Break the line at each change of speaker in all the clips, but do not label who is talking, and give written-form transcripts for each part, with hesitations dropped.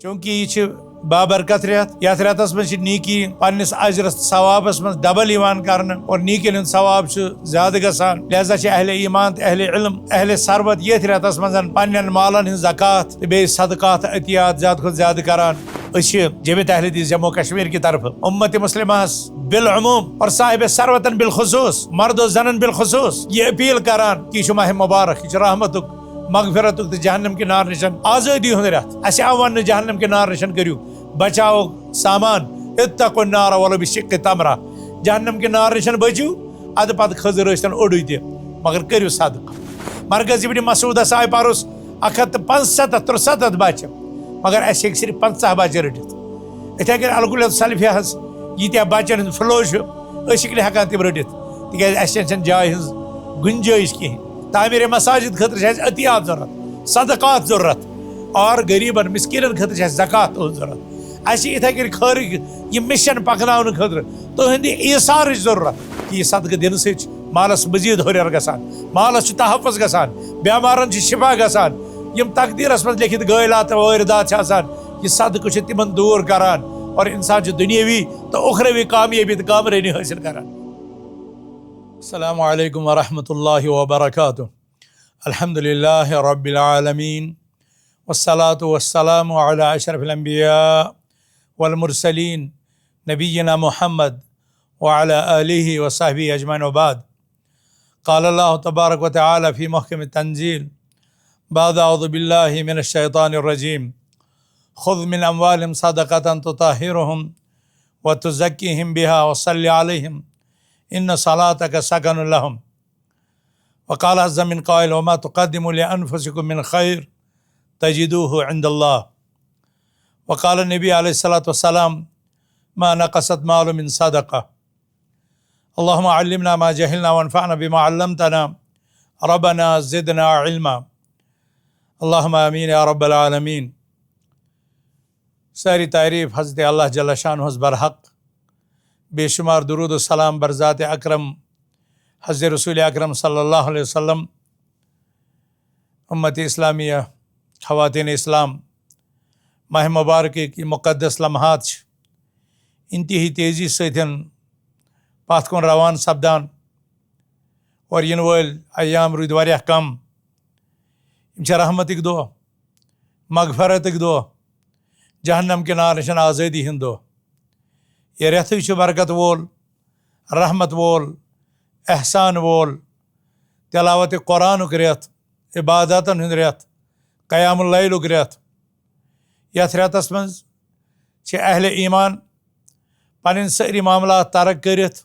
चूंकि यह बाबरकत रेत यथ रेतस मज नीकी पन्निस अजरस सवाबस मज डबल कर और नीकिन सवाब ज्यादा गसान लिहाजा अहले ईमान अहले इल्म अहले सरबत ये रेतस मज पन्न मालन हिंज ज़कात बे सदकात अतियात ज्यादा खुद ज्यादा करान जमियत अहले हदीस जम्मू कश्मीर की तरफ उम्मत मुस्लिमास बिलअमूम और साहिब सरवतन बिलखुसूस मर्द ज़नन बिलखुसूस ये अपील करान कि माह मुबारक यह रहमतुक मगफिरत तो जहन्नम के नार निशन आज़ादी हुंद रेत अस आव वन जहन्नम के नार निशन करियो बचाओ सामान इत्तक़ु नार वलो बिशिक्क़ि तमरा जहन्नम के नार निशन बचू अद पद खजर इन ओडू ते मगर करियो सदका मरकज़ इब्न मसूद साहिब पारोस 175 बच्चे मगर अस सिर्फ 50 बच्चे रटित इथे कर अलगुल सलफिया यीत्या बच्चन फ्लो हेकान तम रटित तिक जाय हज गुंजाइश कहें तामीर मसाजिद खतर अतियात जरूरत सदकात जरूरत और गरीबन मिस्किन खतर ज़कात जरूरत इथे कर खर यह मिशन पकन खतर तुंद ईसार जरूरत कि यह सदक दिन से मालस मजीद हुर गसान मालस तहफ़ुज़ गसान बेमारन शिफा गसान यम तकदीरस मज लिखित गैलात वारिदात यह सदक तिमन दूर करान और इंसान दुनियावी तो उखरवी कामयाबी तो कामरानी हासिल करान। अस्सलामु अलैकुम वरहमतुल्लाहि वबरकातुहू। अल्हम्दुलिल्लाहि रब्बिल आलमीन वस्सलातु वस्सलामु अला अशरफिल अंबिया वल मुरसलीन नबिय्यिना मुहम्मद व अला आलिहि व सहबिहि अजमईन व बाद। क़ाल अल्लाहु तबारक व तआला फ़ी मुहकम तंज़ील बाद अऊज़ु बिल्लाहि मिनश शैतानिर रजीम खुज़ मिन अम्वालिहिम सदक़तन तुताहिरुहुम व तुज़क्कीहिम बिहा व सल्लि अलैहिम इन्न सलातक सकनुल लहुम व क़ाल अज़्ज़ मिन क़ाइल व मा तुक़द्दिमू लिअन्फ़ुसिकुम मिन खैर तजिदूहु इंदल्लाह व क़ाल नबी अलैहिस्सलातु वस्सलाम मा नक़सत मालु मिन सदक़ा अल्लाहुम्मा अल्लिमना मा जहिलना वन्फ़अना बिमा अल्लमतना रब्बना ज़िदना इल्मा अल्लाहुम्मा आमीन या रब्बल आलमीन। सारी तारीफ़ हज़रत अल्लाह जल्ल शानुहु बरहक़ बेशुमार दुरूद व सलाम बरज़ात अकरम हज़रत रसूल अकरम सल्लल्लाहु अलैहि वसल्लम। उम्मत इस्लामिया ख़वातीन इस्लाम माह मुबारक की मुक़द्दस लम्हात इंतही तेज़ी सतन पथ कुन रवान सपदान और इन वल अयाम रूद वारियाह कम रहमतिक दो मगफरतिक दो जहन्नम के नार निशन आज़ादी हिंद दो यह रेत बरकत वोल रहमत वोल एहसान वोल तिलावत कुरानुक रेत इबादतन हिंद रेत क़यामुल लैलुक रेत यथ रेतस मज अहले ईमान पन सारी मामला तरक करित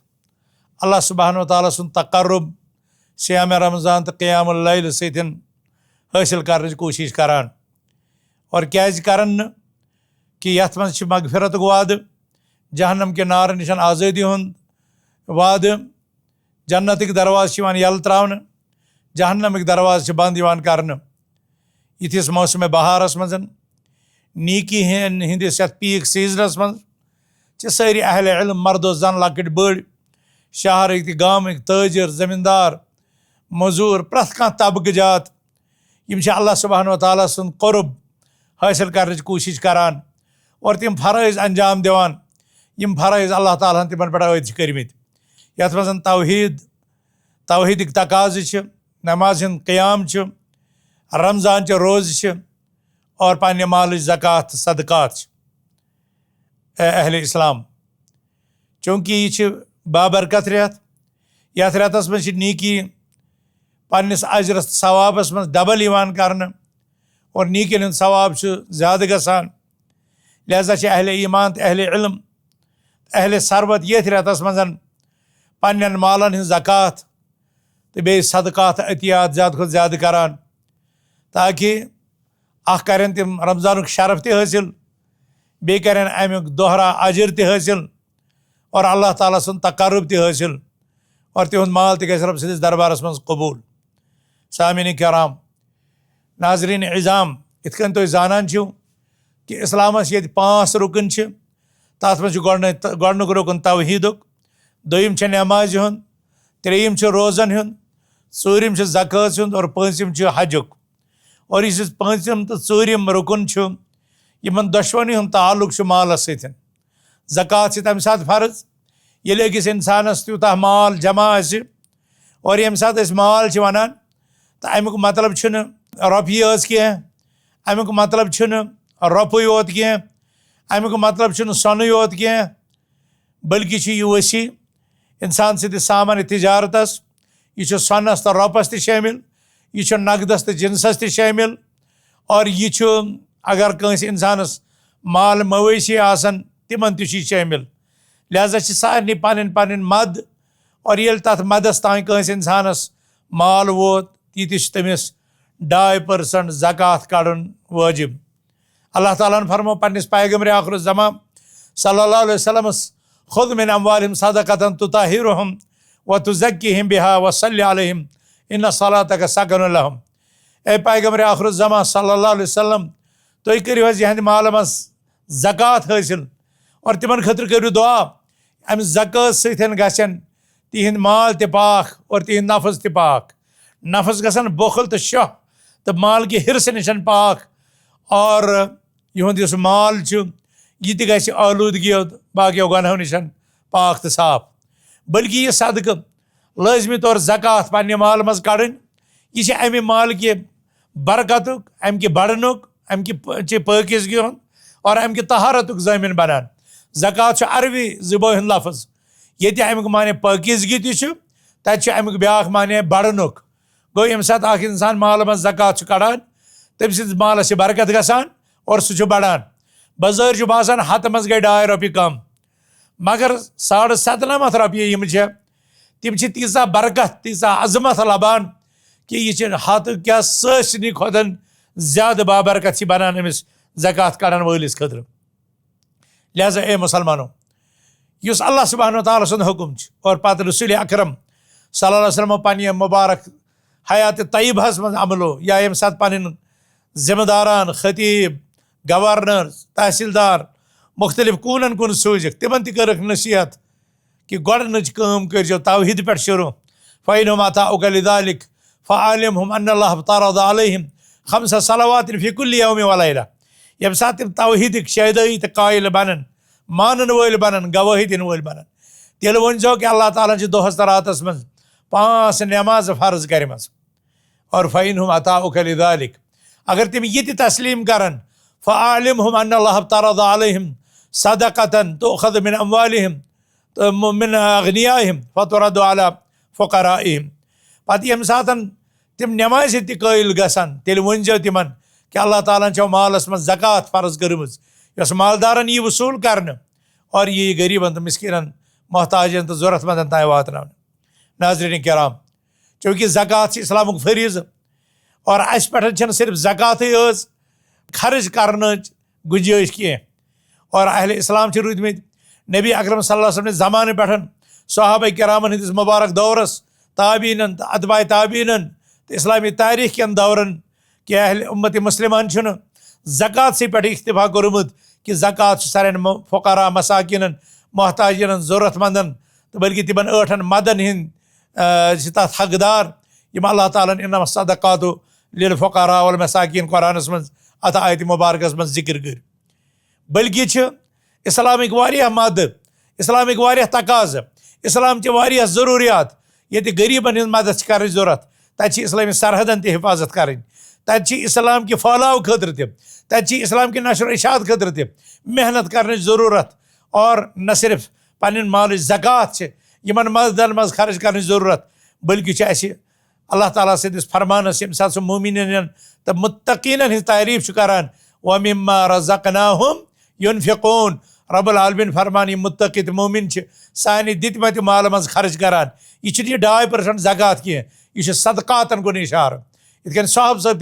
अल्लाह सुब्हानहु व तआला सुंद तक़र्रुब सियाम रमज़ान तो क़यामुल लैल सतन हासिल करने कोशिश करान और क्या करन कि यथ मज मगफिरत वाद जहन्नम के नार निशन आज़ादी हुंद वाद जन्नतिक दरवाज़ यल त्रावन जहन्नमिक दरवाज़ बंद कर इथिस मौसम बहारस मज नीकी हंदिस पीक सीजनस मज सारी अहले इल्म मर्दो जन लकट बड़ शहर गामक ताजिर ज़मींदार मजूर प्रथ कह तबक जात यम अल्लाह सुब्हानहु व तआला सुंद क़ुर्ब हासिल करने कोशिश करान और तिम फ़राइज़ अंजाम दिवान यम फ़राइज़ अल्लाह ताला तिमन पे आयद कर्मित यथ मज तौहीदिक तकाज़ नमाज हिंद क़याम रमज़ान रोज़ और पन्ने माल ज़कात सदकात अहले इस्लाम चूँकि यह बाबरकत रेत यथ रेतस मज नीकी पन्निस अजरस सवाबस मज डबल कर और नीकिन सवाब ज्यादा गसान लिहाजा अहले ईमान अहले इल्म अहले सरबत ये रेतस मज पन्न मालन हिंज ज़कात तो बे सदकात अतियात ज्यादा खुद ज्यादा करान ताकि करें तिम रमज़ानुक शरफ ते हासिल बे करें अमुक दोहरा अजर ते हासिल और अल्लाह ताला सुंद तक़र्रुब ते हासिल और तिहुंद माल ते गژھِ रब सदिस दरबारस मज कबूल। सामिन कराम नाजरीन इज़ाम इत कन तुम जानान कि इस्लामस ये 5 रुकन तथ मज गोडनुक रुकन तौहीदुक दोयिम नमाज हुंद त्रेयिम रोज़न हुंद ूरिम ज़कात हुंद और 5म हजुक और इस 5म तो 4म रुकन यमन दशवनी हुंद ताल्लुक छ मालस सतन। ज़कात छ तमि सात फर्ज येले अकिस इंसानस त्यूता माल जमा आसि और यम सात अस माल छ वनान तो अमुक मतलब छुन रॉपिये यज कह, अमुक मतलब छुन रॉपु योत कह, अमुक मतलब छुन सोन योत कह, बल्कि छ यह वसी इंसान सद सामान तिजारतस, यह सोनस तो रॉपस त शामिल, यह नकदस तो जिनसस त शामिल, और यह अगर कंस इंसानस माल मवेशी आसन तिमन ति शामिल। लिहाजा सारे पन पन मद, और ये तथ मदस तान कंस इंसानस माल वोत तीतिस तमिस 2% ज़कात कड़न वाजिब। अल्लाह ताला फरमो पन्निस पैगम्बर आखिरुज़्ज़मा सल्लल्लाहु अलैहि वसल्लम खुद मिन अम्वालिहिम सदक़तन तुताहिरुहुम व तुज़क्किहिम बिहा व सल्लि अलैहिम इन्ना सलातक सकनुन लहुम। ए पैगम्बर आखिरुज़्ज़मा सल्लल्लाहु अलैहि वसल्लम तुम करियो यहंद माल मज ज़कात हासिल और तिमन खतर करियो दुआ अम ज़कात सतन गसन तिहिंद माल ते पाक और तिहिंद नफस ते पाक। नफस गसन बोखल तो शह तो माल के हिरस निशन पाक, और यहुंद इस माल यह ग आलूदगी बाकी गुनाहों निशन पाक तो साफ। बल्कि यह सदक लाजमी तौर ज़कात पन्ने माल मज कड़न, यह अमे माल के बरकतुक, अम के बढ़नुक, अम कि पाकिज़गी हुंद और अम कि तहारतुक ज़मीन बनान। ज़कात अरबी ज़ुबान हुंद लफ्ज़, ये अमुक माने पाकिज़गी तत अमुक ब्याख माने बढ़नुक। गो यम सात आख इंसान माल मज ज़कात कड़ान तम सद मालस बरकत गसान और सह बढ़ान। बज़ाहिर बासान हथ मज गई 2 रॉपये कम, मगर 97.5 रॉपये यम तिम तीसा बरकत तीसा अजमत लबान कि यह हथ क्या सनी खुदन ज्यादा बाबरकत बनान अमिस ज़कात कड़न वलिस खतर। लिहाजा ए मुसलमानों, युस अल्लाह सुब्हानहु व तआला सुंद हुकुम और पत रसूल अकरम सल्लल्लाहु अलैहि वसल्लम पन्ने मुबारक हयात तय्यबहस मज अमलो या यम सात पन्न जिम्मेदारान खतीब गवर्नर तहसीलदार मुख्तलिफ कूनन कुन सूजिक तिमन तक नसीहत कि गोडनच काम करो तौहीद पे शुरू। फ़इन्हुम अताउक लिज़ालिक फ़अलिमहुम अन्नल्लाह फ़रज़ अलैहिम 5 सलावात फ़ी कुल्लि यौम व लैला। यम सात तिम तौहीदिक शहदई तो कायल बनन, मानन वल बनन, गवाही दिन वल बनन, तेल वनजो कि अल्लाह ताला दोहस तो रातस मज 5 नमाज फ़र्ज करमज। और फ़इन्हुम अताउक लिज़ालिक अगर तिम यह तस्लीम करन फ़अलिमहुम अन्नल्लाह फ़रज़ अलैहिम सदक़तन तुअख़ज़ मिन अम्वालिहिम मिन अग़नियाहिम फ़तुरद्दु अला फ़ुक़राइहिम। पत यम सातन तिम नमाज त कायल गसन तेल वनजो तिमन कि अल्लाह ताला छो मालस मज ज़कात फ़र्ज करमज यस मालदारन यह वसूल करन और यह गरीबन तो मिस्किनन मोहताजन तो ज़रूरतमंदन ताय वातनावन। नाज़रीन किराम, चूँकि ज़कात इस्लामुक फरीज़ और अस पे सिर्फ ज़कात यज खर्च करन गुंजाइश कह, और अहले इस्लाम रूदमत नबी अकरम सल्लल्लाहु अलैहि वसल्लम ज़माने पे सहाबा किरामन हंदिस मुबारक दौरस ताबीनन तो अतबाए ताबीनन तो इस्लामी तारीख के दौरन कि अहले उम्मत मुस्लिमान ज़कात से पे इख्तिफा कोरमुत कि ज़कात सारे फ़ुक़रा मसाकिनन मोहताजिन ज़रूरतमंदन तो बल्कि तिमन 8 मदन हिंद तथ हकदार यम अल्लाह ताला इन्नमा सदक़ातु लिल फ़ुक़रा वल मसाकिन कुरानस मज अत आयत मुबारकस मज जिक्र कर। बल्कि इस्लामिक वारिया मद, इस्लामिक वारिया तकाज़, इस्लाम वारिया ज़रूरियात ये गरीबन हिंद मदद कर ज़रूरत, तत इस्लामी सरहदन हिफाजत कर, तत इस्लाम के फैलाव खतर तत इस्लाम के नशर इशात खतर मेहनत करने ज़रूरत, और न सिर्फ पन्न माल ज़कात यमन मददन मज खर्च करने ज़रूरत, बल्कि अल्लाह ताला सदिस फरमानस यम सात मोमिन तो मुत्तकीन हिंज तारीफ करान व मिम्मा रज़क़नाहुम युनफ़िक़ून। रब्बुल आलमीन फरमान यम मुत्तकी तो मोमिन सानि दितमत माल मज खर्च करान। यह 2% ज़कात कह, यह सदक़ातन कुन इशार। इतन साहब सब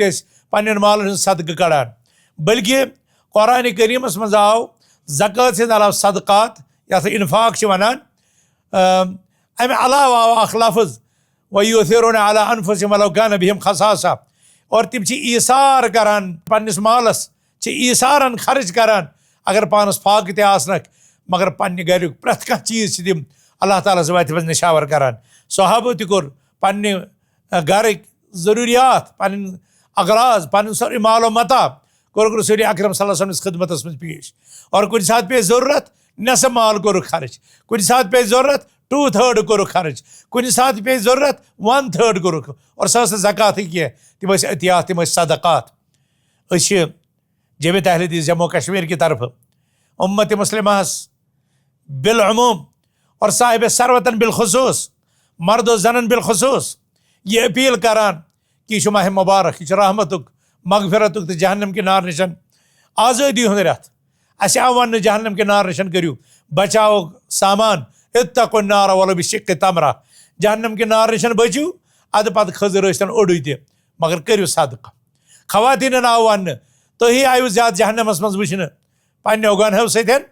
पन्न मालन सदक़ कड़ान, बल्कि कुरान करीमस मज आव ज़कात से अलावा सदक़ात या इन्फाक वनान। अमे अलावा आव अख लफ्ज़ वयुथिरुना अला अनफुसिहिम वलौ कान बिहिम खसासा, और तिम ईसार करान पन्निस मालस ईसारन खर्च करान अगर पानस फाक ते आसनक, मगर पन्ने घरुक प्रथ कह चीज़ तिम अल्लाह ताला वत मज निशावर करान। सहाबो त कोर पन्ने घर ज़रूरियात पन्न अगराज पन्न सारी मालो मता कोर रसूल अकरम सल्लल्लाहु अलैहि वसल्लम खिदमत में पेश। और कुछ साथ पे ज़रूरत नसब माल कोर खर्च, कुछ साथ पे ज़रूरत 2/3 कोर खर्च, कुछ साथ पे ज़रूरत 1/3 कोर। और सह ज़कात कह तम अतियात, तम सदक़ात। जमियत अहले हदीस जम्मू कश्मीर की तरफ उम्मत मुस्लिमस बिलअमूम और साहिब सरवतन बिलखुसूस, मर्द ज़नन बिलखुसूस ये अपील करान कि यह माह मुबारक, यह रहमतुक मगफिरतुक तो जहन्नम के नार निशन आज़ादी हुंद रेत। अस आव वन जहन्नम के नार निशन करियो बचाओ सामान, इत्तकुन नार वलो बिशिक्कि तमरा, जहन्नम के नार निशन बचू अद पत खजर रस्तन ओडु ते, मगर करियो सदका। खवातीन आव वन तुही आयु ज्यादा जहन्नमस मज वुचन पन्ने गुनहों सतन।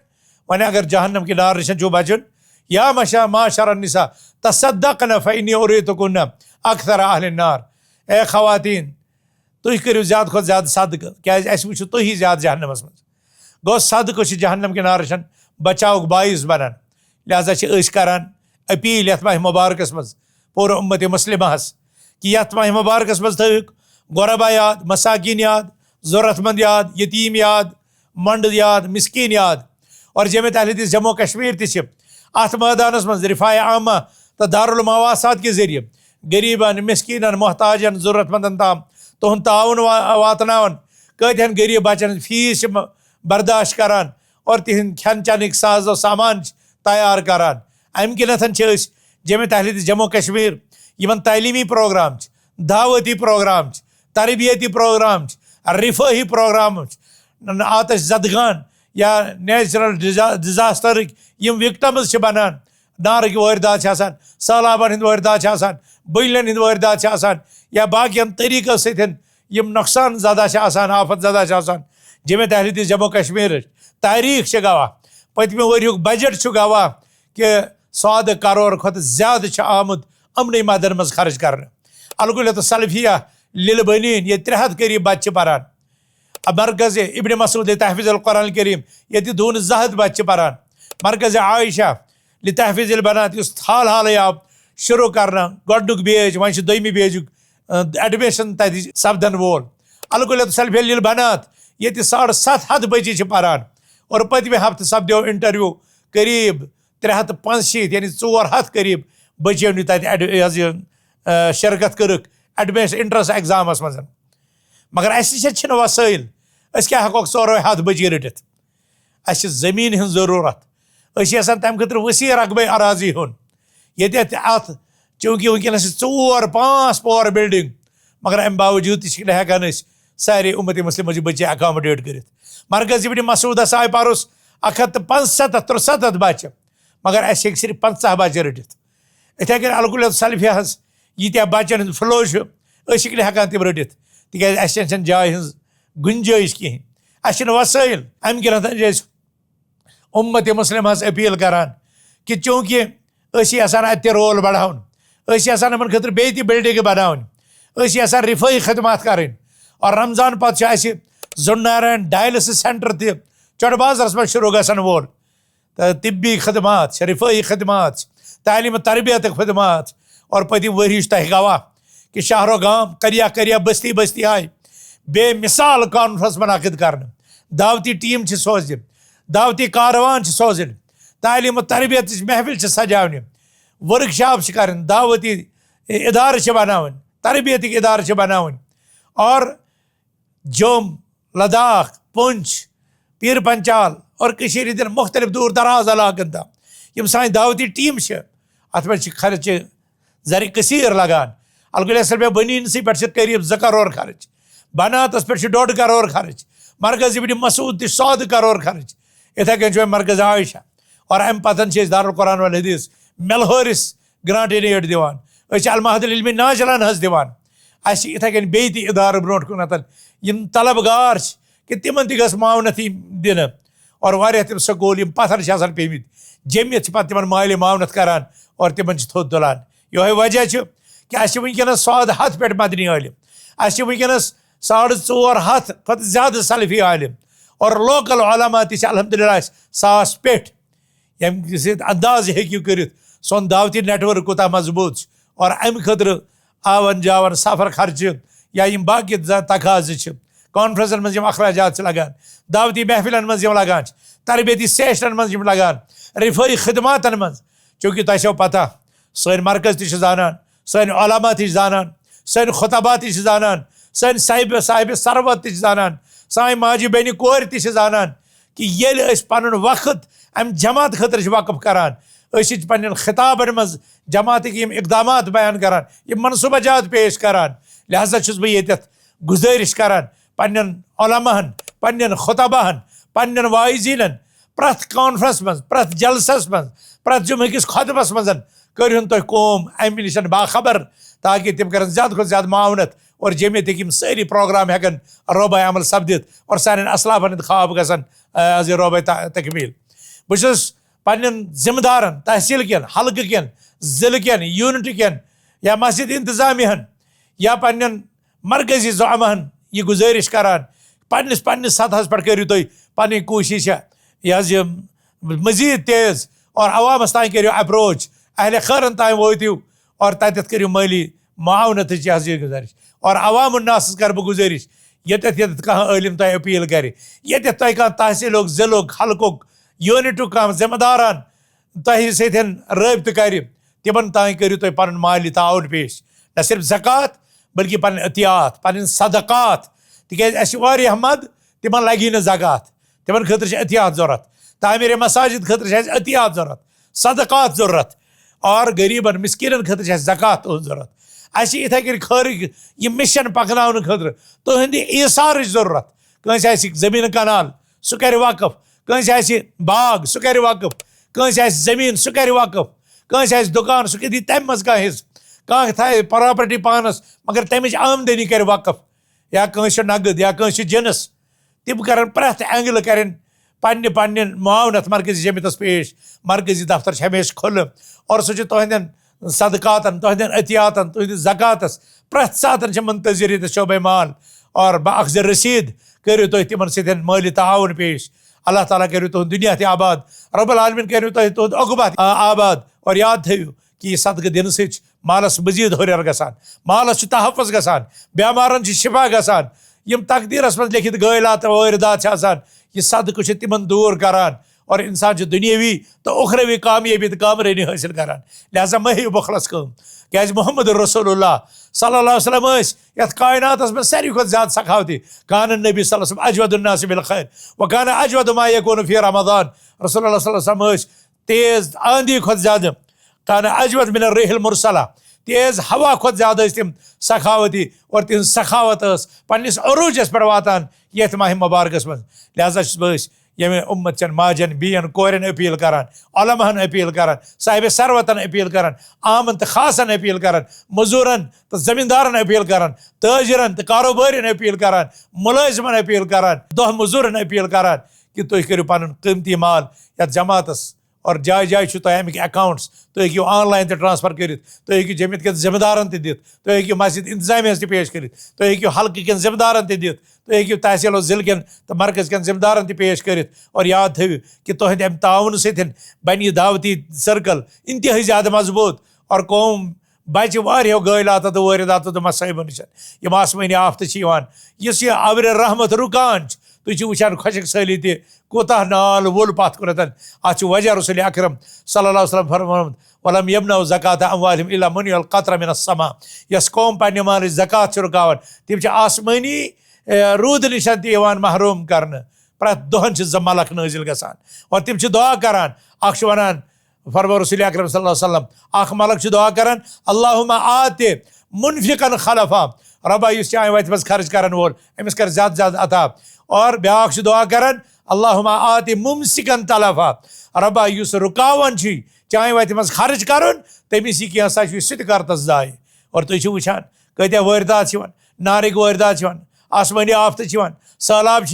वन अगर जहन्नम के नार निशन जो बचन, या माशर निसा तसद्दक़न फ़इन्नी उरीतुकुन्न अक्सर अहलिन नार। ए खवातीन तुह करियो ज्यादा खुद ज्यादा सदका, क्या अस वुचो तुही ज्यादा जहन्नमस मज। गो सदका जहन्नम के नार निशन बचाव बाइस बनान। लिहाजा करान अपील यथ माह मुबारकस मज पूरा उम्मत मुस्लिमस कि यथ माह मुबारकस मज थविक गुरबा याद, मसाकिन याद, ज़रूरतमंद याद, यतीम याद, मंड याद, मिस्कीन याद। और जमियत अहले हदीस जम्मू कश्मीर ति अत मैदानस मज रिफाए आमा तो दारुल मवासात के जरिए गरीबन, मिस्कीनन, मोहताजन, ज़रूरतमंदन ताम तुहद ताउन वातनावन। कतहन गरीब बचन फीस बर्दाश्त करान और तिहंद खेन चेन साजो सामान तैयार करान। अम किनथन जमियत अहले हदीस जम्मू कश्मीर यमन तालीमी प्रोग्राम, दावती प्रोग्राम, तरबियती प्रोग्राम, रिफाही प्रोग्राम, आतश ज़दगान या नेचुरल डिजास्टर यम विक्टम्स बनान, नार की वारदात सैलाबन हंद वारदात, बलन हंद वारदात या बाकियन तरीक़ों सतन यम नुकसान ज़दा आफत ज़दा। जमियत अहले हदीस जम्मू कश्मीर तारीख गवाह, पतमे वरियुक बजट गवाह कि 100 करोड़ खुद ज़्यादा आमुद अमन मदन मज खर्च कर। अलगुल सलफिया लिलबनीन ये 300 करीब बच्चे परान। मरकज़ इब्न मसूद तहफ़ीज़ुल कुरान करीम ये 200 बच्चे परान। मरकज़ आयशा तहफ़ीज़ुल बनात हाल हाल आप शुरू करना गोडुक बेज वन दोमी बेजुक एडमिशन तथि सपदन वोल। अलगुल सलफिया लिल बनात ये 750 बच्चे परान। और पतमे हफ्त सपदो इंटरव्यू करीब 365 यानी 400 करीब बच्चों ने तत शिरकत कर एडमिशन एंट्रेंस एग्जामस मज। मगर अस वसाइल अस क्या हेको 400 बच्चे रटित। अस ज़मीन हज ज़रूरत, तम खतर वसी रकबे अराजी हुन ये अत चूँकि वनकस 4-5 पोर बिल्डिंग, मगर अम बावजूद हेकान सारे उम्मत मुस्लिम बच्चे अकामडेट कर। मरकज़ इब्न मसूदस आय पारोस 175-173 बच्चे, मगर अस सिर्फ 50 बच्चे रटित। इथे कन अलगुल सलफिया यीत्या बच्चन फ्लो हेकान तम रटित तिक जाय हज गुंजाइश कहें, अस वसाइल। अम किन उम्मत मुस्लिम अपील करान कि चूँकि अत रोल बढ़ान, अमन खतर बे बिल्डिंग बनान, रिफाई खदमात करें। और रमजान पत जुन्नारायण डायलिसिस सेंटर चढ़ बाजारस में शुरू गसन वोल, तिब्बी खदमात, रिफाई खदमात, तालीम तरबियत खदमात। और पतिम वरी तह गवाह कि शहरो गाम करिया करिया बस्ती बस्ती आय बेमिसाल कॉन्फ्रेंस मुनाकिद कर, दावती टीम सोजन, दावती कारवान सोजन, तालीम तरबियत महफिल सजावन, वर्कशॉप कर, दावती इदार बनावन, तरबियत इदार बनावन। और जोम, लद्दाख, पुंछ, पीर पंचाल और मुख्तलिफ दूर दराज इलाकन तम यम सान दावती टीम अत मे खर्च ज़र कसीर लगान। अलगुल बनीन पे करीब 2 करोड़ खर्च, बनातस पे 1.5 करोड़ खर्च, मरकज़ इब्न मसूद 100 करोड़ खर्च। इथे कन मरकज़ आयशा। और अम पतन दारुल कुरान वल हदीस मेलहरिस ग्रांट एन एड दिवान, अल महदुल इल्म नाजलान हज दिवान। इथे कन बे इदार ब्रोट कुन यम तलबगार कि तिमन तस मावनत दिन। और वारिया तिम स्कूल यम पत्थर पेमित जमियत पे तिमन माली मावनत करान और तिमन थोद तुलान। यो वजह कि अस वनकस 100 पे मदनी आलिम, अस वनकस 450 खुद ज्यादा सलफी आलिम और लोकल उलमा अल्हम्दुलिल्लाह 100 पे। यम अंदाज हेकू कर सोन दावती नेटवर्क कोता मजबूत। और अम खतर आवन जावन सफर खर्च या बाकी तकाज कॉन्फ्रेंसन मज अखराजात लगान, दावती महफिलन मज लगान, तरबियती सेशनन मज लगान, रिफाई खिदमातन मज, चूँकि तुम पता सन मरकज ती जानान, सन उलमा ती जानान, सन खुतबा ती जानान, सन साहिब सरवत ती जानान, सान माजी बेनि कोर ती जानान कि ये पन वक्त अम जमात खतर वक़फ करान, पन्न खिताबन मज जमात के इकदाम बयान करान, मनसूबाजात पेश करान। लिहाजा बह ये गुजारिश करान पन्न उलमाहन, पन्न खुतबाहन, पन्न वाइजीन प्रथ कॉन्फ्रेंस मज, प्रथ जलसस मज, प्रथ जुमे किस खुतबस मज करिन तुम कौम अमि निश बाखबर, ताकि तम कर ज्यादा खुद ज्यादा मावनत और जमियत हम सारी प्रोग्राम हेकन रोबा अमल सपदित और सान असलाफन ख्वाब गसन आज रोबा तकमील। बस पन्न जिम्मेदारन तहसील कन, हल्क कन, जिले कन, यूनिट कन या मस्जिद इंतजामियन या पन्न मरकजी ज़ुअमाहन यह गुजारिश करान पन्निस पन्निस सतहस पे करियो तुम पन्नी कोशिश यह मजीद तेज और अवामस तान करियो अप्रोच, अहल खैरन तान वोतियो और तत करियो माली मावनत यह गुजारिश। और अवामुन्नास कर बह गुजारिश ये कह इलम तुम अपील कर, ये तुम कह तहसील जिलो हल्क यूनिट कह जिम्मेदारान तुम सतन रबत कर, तिमन तान करियो तुम पन माली ताउन पेश, न सिर्फ ज़कात बल्कि पन अतियात, पन सदकात, तिक मद तिमन लगी न ज़कात, तिमन खतर अतियात ज़रूरत, तामीर मसाजिद खतर अतियात ज़रूरत, सदकात ज़रूरत और गरीबन मिस्किन खतर ज़कात ज़रूरत। इथे कन खर यह मिशन पकन खतर तुंद ईसार ज़रूरत, कंस जमीन कनाल सह कर वक़फ, कंस बाग सह कर वक़फ, कंस जमीन सह कर वक़फ, कंस दुकान सह दी तम मज कह हिस्स, कह थे प्रॉपर्टी पानस मगर तमिच आमदनी कर वक़फ, या कंस नगद या कंस जिनस, तम कर प्रथ एंगल कर पन्न पन्न मावनत मरकजी जमियतस पेश, मरकजी दफ्तर हमेशा खुल और सह तुहदन सदकातन, तुहदन अतियातन, तुहद ज़कातस प्रथ सातन मुंतजर शोबे माल और बाखज रसीद करियो तुम तिमन सतन माली ताउन पेश। अल्लाह ताला करियो तुहद दुनिया ते आबाद, रब्बुल आलमीन करियो तुहद अक़बा आबाद। और याद थो कि यह सदक़ दिन से मालस मजीद हुर्र गसान, मालस तहफ़्फ़ुज़ गसान, बेमारन शिफा गसान, यम तकदीरस मज लिखित गैलात वारिदात यह सदक़ तिमन दूर करान और इंसान दुनियावी तो उखरवी कामयाबी तो कामरानी हासिल करान। लिहाजा मह बुखलस कम क्या मोहम्मद रसूलुल्लाह सल्लल्लाहु अलैहि वसल्लम यथ कायनातस में सारी खुद ज़्यादा सखावती, कान नबी सल्लल्लाहु अलैहि वसल्लम अजवदुन्नास बिल खैर व कान अजवदु मा यकूनु फी रमज़ान, रसूलुल्लाह सल्लल्लाहु अलैहि वसल्लम तेज आंधी खुद ज़्यादा, कान अजवद मिन रिहिल मुरसला तेज हवा खुद ज़्यादा तम सखावती और तिन सखावत पन्निस अरूजस पे वातान ये माह मुबारकस मज। लिहाजा बस ये उम्मत चन माजन बीन कोरन अपील करान, उलमाहन अपील करान, साहिब सरवतन अपील करान, आमन तो खासन अपील करान, मजूरन तो जमींदारन अपील करान, ताजिरन तो कारोबारिन अपील करान, मुलाजिमन अपील करान, दोह मजूरन अपील करान कि तुम करो पन कीमती माल या जमातस और जाय जाय अमिक अकाउंट्स तुम हेकियो ऑनलाइन ट्रांसफर कर, तुम हेकियो जमियत के जिम्मेदारन दित, तुम हेकियो मस्जिद इंतजामियस पेश कर, तुम हेकियो हल्क कन जिम्मेदारन दित, तुम हेकियो तहसील जिल कन तो मरकज कन जिम्मेदारन पेश कर। और याद थो कि तुहद अम ताउन सतन बन दावती सर्कल इंतहाई ज़्यादा मजबूत और कौम बच वारियों गैलात तो वारिदात तो मसाइबों निश यम आसमानी आफत इस आवर रहमत रुकान तुम वुचान खुशक सैली तह कोता नाल वोल पथ कुन अत वजह रसूल अकरम सल्लल्लाहु अलैहि वसल्लम फरमाउन वलम यमनउ ज़कात अमवालिहिम इल्ला मुनिअल क़त्र मिनस समा, यस कौम पन्ने माल ज़कात रुकावन तम आसमानी रूद निश महरूम कर प्रथ दोहन मलक नाजिल गसान और तम दुआ करान अख वनान फरमा रसूल अकरम सल्लल्लाहु अलैहि वसल्लम अख मलक दुआ करान अल्लाहुम्मा आति मुनफिकन खलफा, रबा इस चाय वत मज खर्च करन वोल अमिस कर ज्यादा ज्यादा अता। और ब्याख दुआ करान अल्लाहुम्मा आति मुमसिकन तलफा, रबा इस रुकावन चाय वत मज खर्च करन तमिस यह सह कर तस जाय। और तुम वुचान कत्या वारदात नारिक वारदात आसमानी आफत सैलाब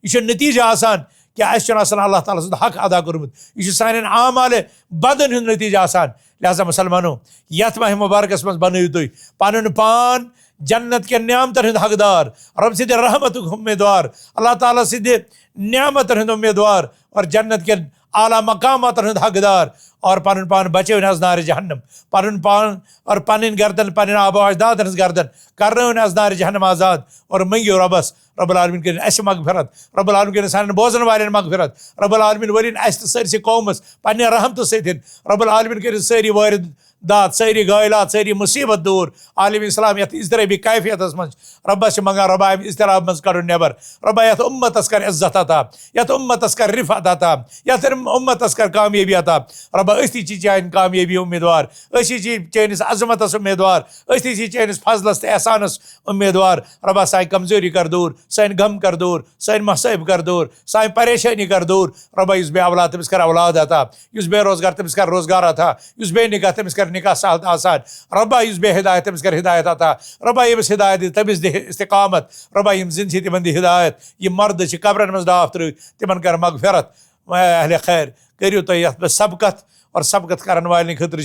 यह नतीजा आसान कि अल्लाह ताला सुंद हक अदा कोर्मुत, यह सान आमाल बदन हुंद नतीजा आसान। लिहाजा मुसलमानों यथ माह मुबारकस मज बनू तुम पन पान जन्नत के न्यामतन हुंद हकदार, रब सिद रहमत उम्मीदवार, अल्लाह ताला सिद न्यामतन हुंद उम्मीदवार और जन्नत के आला मकामातन हंद हकदार और पन पान बचो अज नार जहन्नम, पन पान और पन गर्दन पन आबो अजदाद हज गर्दन कर अज नार जहन्नम आज़ाद। और मंगो रबस रब्बुल आलमीन कर अस मगफिरत, रब्बुल आलमीन कर सान बोजन वाले मगफिरत, रब्बुल आलमीन वरिन अस सरसे कौमस पन्ने रहमत सत, रब्बुल आलमीन कर सारी वारिद दात सारी गायलात सारी मुसीबत दूर। आलम इस्लाम यथ इजतराबी कैफियत मज रब्बस मंगान रब्बा इजतराब मज कर नबर, रब्बा यथ उम्मतस कर इज्जत अता, यथ उम्मतस कर रिफत अता, यथ उम्मतस कर कामयाबी अता। रब्बा असी चान कामयाबी उम्मीदवार, असी चानिस अजमतस उम्मीदवार, असी चानिस फजलस तो एहसानस उम्मीदवार। रब्बा सान कमजोरी कर दूर, सान गम कर दूर, सान मसैब कर दूर, सान परेशानी कर दूर। रब्बा इस बे औलाद तमिस कर औलाद अता, इस बेरोजगार तमिस कर रोजगार अता, इस बे निकाह तमिस कर निकाह सहल आसान। रब्बा इस बे हिदायत तमिस कर हिदायत अता, रब्बा यमिस हिदायत तमिस दे इस्तिकामत, रब्बा यम जिन तिमन दी हिदायत। ये मर्द कब्रन मज डाफ त्र तिमन कर मगफिरत। अहले खैर करियो तो यथ सबकत और सबकत करन वाले खतर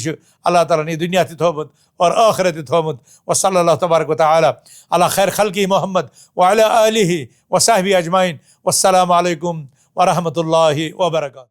अल्लाह ताला ने दुनिया ति थोमुत और आखिरत ति थोमुत। व सल्लल्लाहु तबारक व तआला अला खैर खल्की मोहम्मद व अला आलिहि व सहबी अजमाइन। वस्सलामु अलैकुम व रहमतुल्लाहि व बरकातहू।